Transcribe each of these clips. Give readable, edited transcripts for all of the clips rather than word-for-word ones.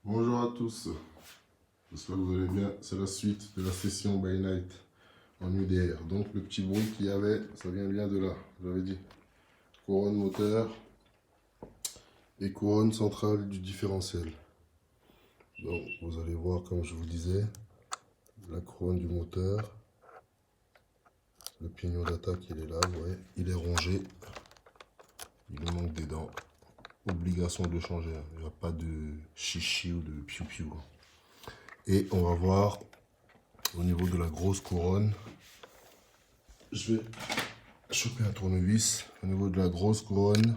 Bonjour à tous, j'espère que vous allez bien. C'est la suite de la session by night en UDR. Donc le petit bruit qu'il y avait, ça vient bien de là, j'avais dit. Couronne moteur et couronne centrale du différentiel. Donc vous allez voir, comme je vous disais, la couronne du moteur. Le pignon d'attaque, il est là, vous voyez, il est rongé. Il lui manque des dents. Obligation de le changer, hein. Il n'y a pas de chichi ou de piou-piou. Et on va voir au niveau de la grosse couronne. Je vais choper un tournevis. Au niveau de la grosse couronne,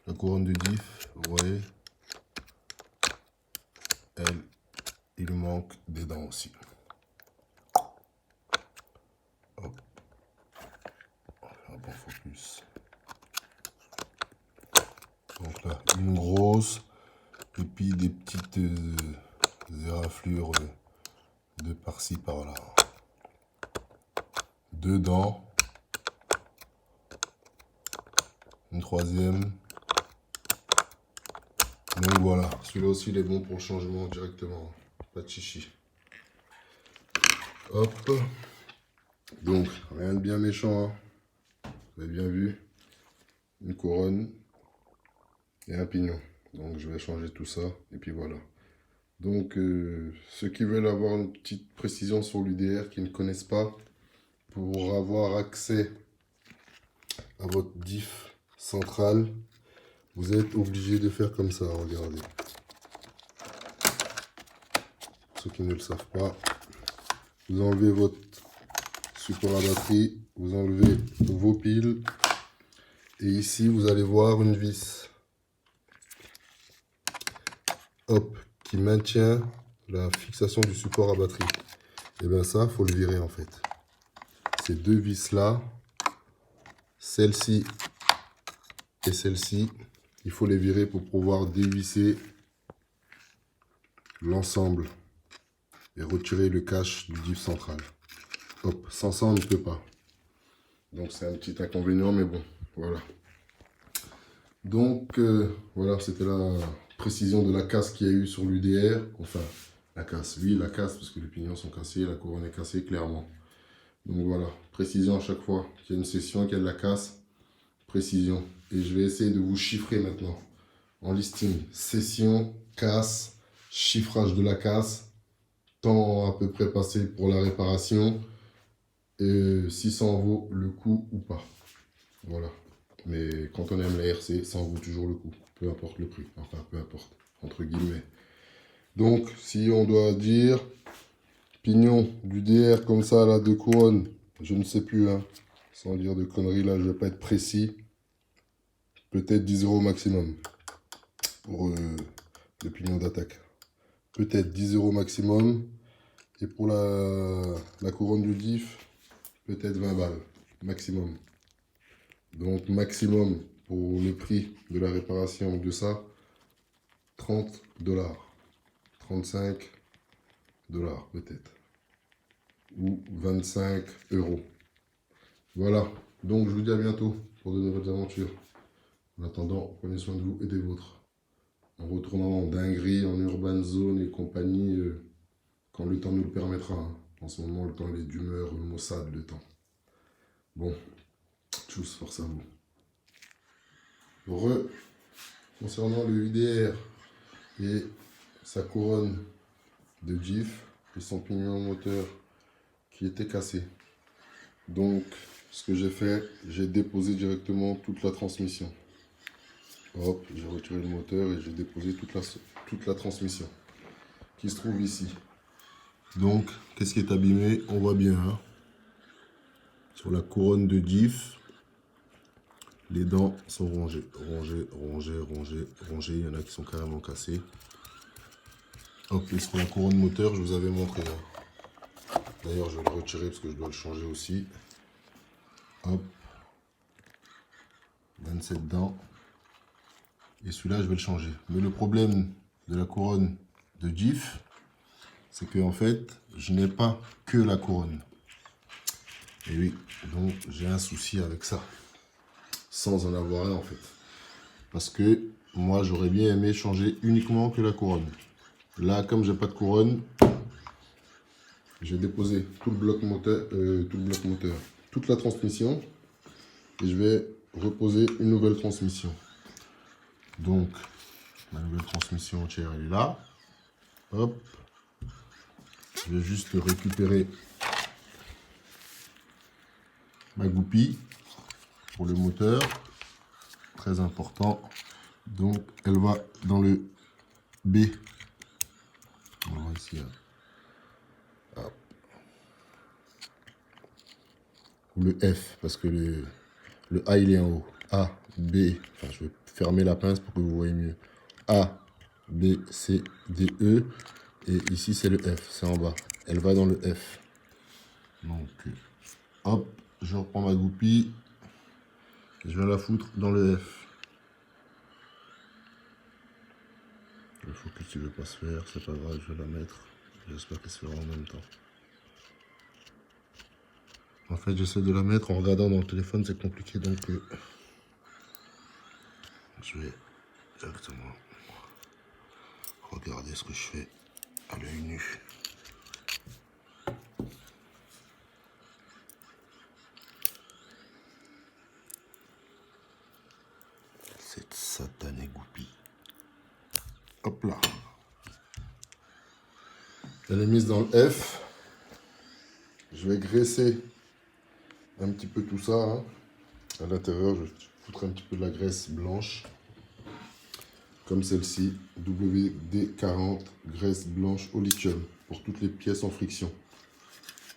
la couronne de diff, vous voyez, il manque des dents aussi. Hop. Un bon focus. Donc là, une grosse, et puis des petites éraflures de par-ci par-là. Deux dents. Une troisième. Donc voilà, celui-là aussi il est bon pour le changement directement. Pas de chichi. Hop. Donc, rien de bien méchant, hein. Vous avez bien vu. Une couronne et un pignon. Donc je vais changer tout ça. Et puis voilà. Donc ceux qui veulent avoir une petite précision sur l'UDR, qui ne connaissent pas, pour avoir accès à votre diff central, vous êtes obligé de faire comme ça. Regardez. Ceux qui ne le savent pas, vous enlevez votre support à batterie, vous enlevez vos piles, et ici vous allez voir une vis, hop, qui maintient la fixation du support à batterie. Et bien ça, faut le virer en fait. Ces deux vis là, celle-ci et celle-ci, il faut les virer pour pouvoir dévisser l'ensemble et retirer le cache du diff central. Hop, sans ça on ne peut pas. Donc c'est un petit inconvénient, mais bon, voilà. Donc voilà, c'était la précision de la casse qu'il y a eu sur l'UDR. Enfin, la casse, oui, la casse, parce que les pignons sont cassés, la couronne est cassée, clairement. Donc voilà, précision à chaque fois qu'il y a une session, qu'il y a de la casse, précision. Et je vais essayer de vous chiffrer maintenant en listing. Session, casse, chiffrage de la casse, temps à peu près passé pour la réparation, et si ça en vaut le coup ou pas. Voilà. Mais quand on aime la RC, ça en vaut toujours le coup. Peu importe le prix. Enfin, peu importe. Entre guillemets. Donc, si on doit dire pignon du DR comme ça, là, de couronne, je ne sais plus, hein. Sans dire de conneries, là, je ne vais pas être précis. Peut-être 10 € maximum pour le pignon d'attaque. Peut-être 10 € maximum. Et pour la couronne du diff, peut-être 20 balles maximum. Donc maximum pour le prix de la réparation de ça, 30 $. 35 $ peut-être. Ou 25 €. Voilà. Donc je vous dis à bientôt pour de nouvelles aventures. En attendant, prenez soin de vous et des vôtres. En retournant en dinguerie, en urban zone et compagnie, quand le temps nous le permettra, hein. En ce moment, le temps il est d'humeur maussade, le temps. Bon, tchuss, force à vous. Concernant le UDR et sa couronne de diff et son pignon moteur qui était cassé. Donc, ce que j'ai fait, j'ai déposé directement toute la transmission. Hop, j'ai retiré le moteur et j'ai déposé toute la transmission qui se trouve ici. Donc, qu'est-ce qui est abîmé? On voit bien, hein, sur la couronne de diff, les dents sont rongées. Rongées. Il y en a qui sont carrément cassées. Hop, et sur la couronne moteur, je vous avais montré, hein. D'ailleurs, je vais le retirer parce que je dois le changer aussi. Hop. 27 dents. Et celui-là, je vais le changer. Mais le problème de la couronne de diff, c'est que en fait, je n'ai pas que la couronne. Et oui, donc j'ai un souci avec ça. Sans en avoir un en fait. Parce que moi j'aurais bien aimé changer uniquement que la couronne. Là, comme j'ai pas de couronne, j'ai déposé tout le bloc moteur, toute la transmission, et je vais reposer une nouvelle transmission. Donc, ma nouvelle transmission tiers, elle est là. Hop. Je vais juste récupérer ma goupille pour le moteur. Très important. Donc, elle va dans le B. On va ici. Hop. Ou le F, parce que le A, il est en haut. A, B. Enfin, je vais fermer la pince pour que vous voyez mieux. A, B, C, D, E. Et ici, c'est le F, c'est en bas. Elle va dans le F. Donc, hop, je reprends ma goupille. Je vais la foutre dans le F. Le focus ne veut pas se faire, c'est pas grave, je vais la mettre. J'espère qu'elle se fera en même temps. En fait, j'essaie de la mettre en regardant dans le téléphone, c'est compliqué, donc je vais directement regarder ce que je fais à l'œil nu. Cette satanée goupille. Hop là. Elle est mise dans le F. Je vais graisser un petit peu tout ça. Hein. À l'intérieur, je vais foutre un petit peu de la graisse blanche. Comme celle-ci. WD-40 graisse blanche au lithium. Pour toutes les pièces en friction.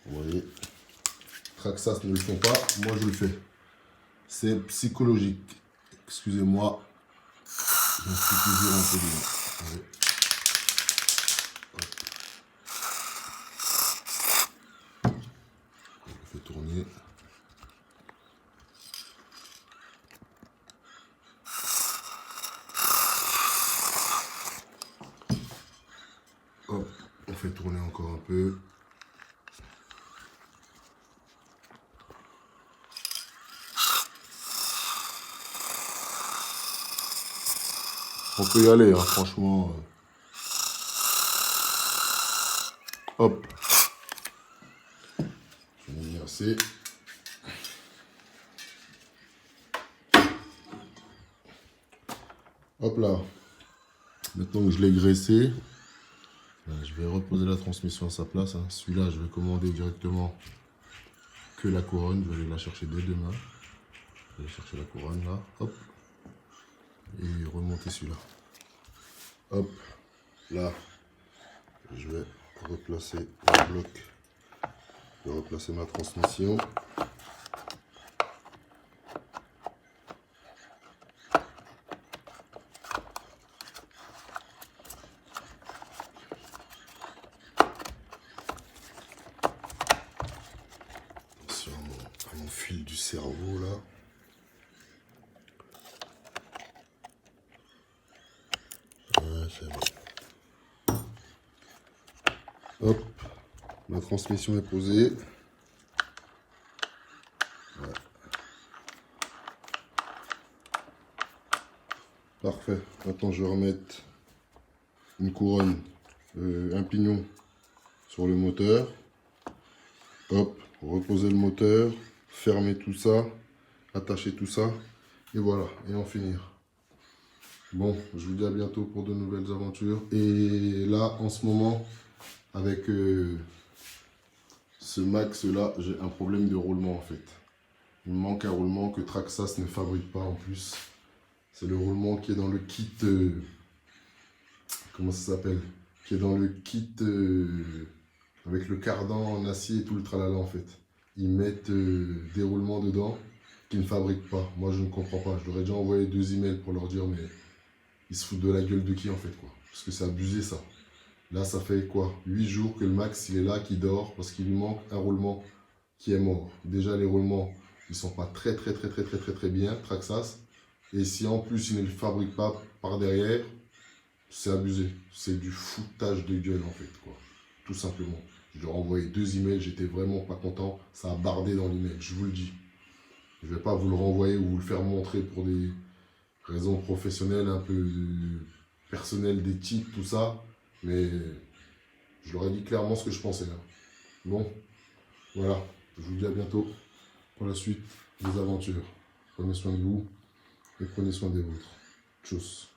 Vous voyez. Traxxas ne le font pas. Moi, je le fais. C'est psychologique. Excusez-moi. Je suis toujours un peu dedans. Je fais tourner. Hop, on fait tourner encore un peu. On peut y aller, hein, franchement. Hop. Je vais mis assez. Hop là. Maintenant que je l'ai graissé, je vais reposer la transmission à sa place. Hein. Celui-là, je vais commander directement que la couronne. Je vais aller la chercher dès demain. Je vais aller chercher la couronne là. Hop. Et remonter celui-là. Hop. Là. Je vais replacer le bloc. Je vais replacer ma transmission. Attention à mon fil du cerveau là. Ouais, c'est bon. Hop. Ma transmission est posée. Ouais. Parfait. Maintenant, je vais remettre une couronne, un pignon sur le moteur. Hop, reposer le moteur, fermer tout ça, attacher tout ça. Et voilà, et en finir. Bon, je vous dis à bientôt pour de nouvelles aventures. Et là, en ce moment, avec ce max là, j'ai un problème de roulement en fait. Il me manque un roulement que Traxxas ne fabrique pas en plus. C'est le roulement qui est dans le kit... comment ça s'appelle? Qui est dans le kit avec le cardan en acier et tout le tralala en fait. Ils mettent des roulements dedans qu'ils ne fabriquent pas. Moi je ne comprends pas. Je leur ai déjà envoyé 2 emails pour leur dire mais ils se foutent de la gueule de qui en fait quoi. Parce que c'est abusé ça. Là ça fait quoi? 8 jours que le Max il est là, qui dort parce qu'il lui manque un roulement qui est mort. Déjà les roulements ils sont pas très bien, Traxxas. Et si en plus ils ne le fabriquent pas par derrière, c'est abusé. C'est du foutage de gueule en fait quoi. Tout simplement. Je leur ai envoyé 2 emails, j'étais vraiment pas content. Ça a bardé dans l'email, je vous le dis. Je vais pas vous le renvoyer ou vous le faire montrer pour des Raison professionnelle, un peu personnelle, d'éthique, tout ça. Mais je leur ai dit clairement ce que je pensais, hein. Bon, voilà. Je vous dis à bientôt pour la suite des aventures. Prenez soin de vous et prenez soin des vôtres. Tchuss.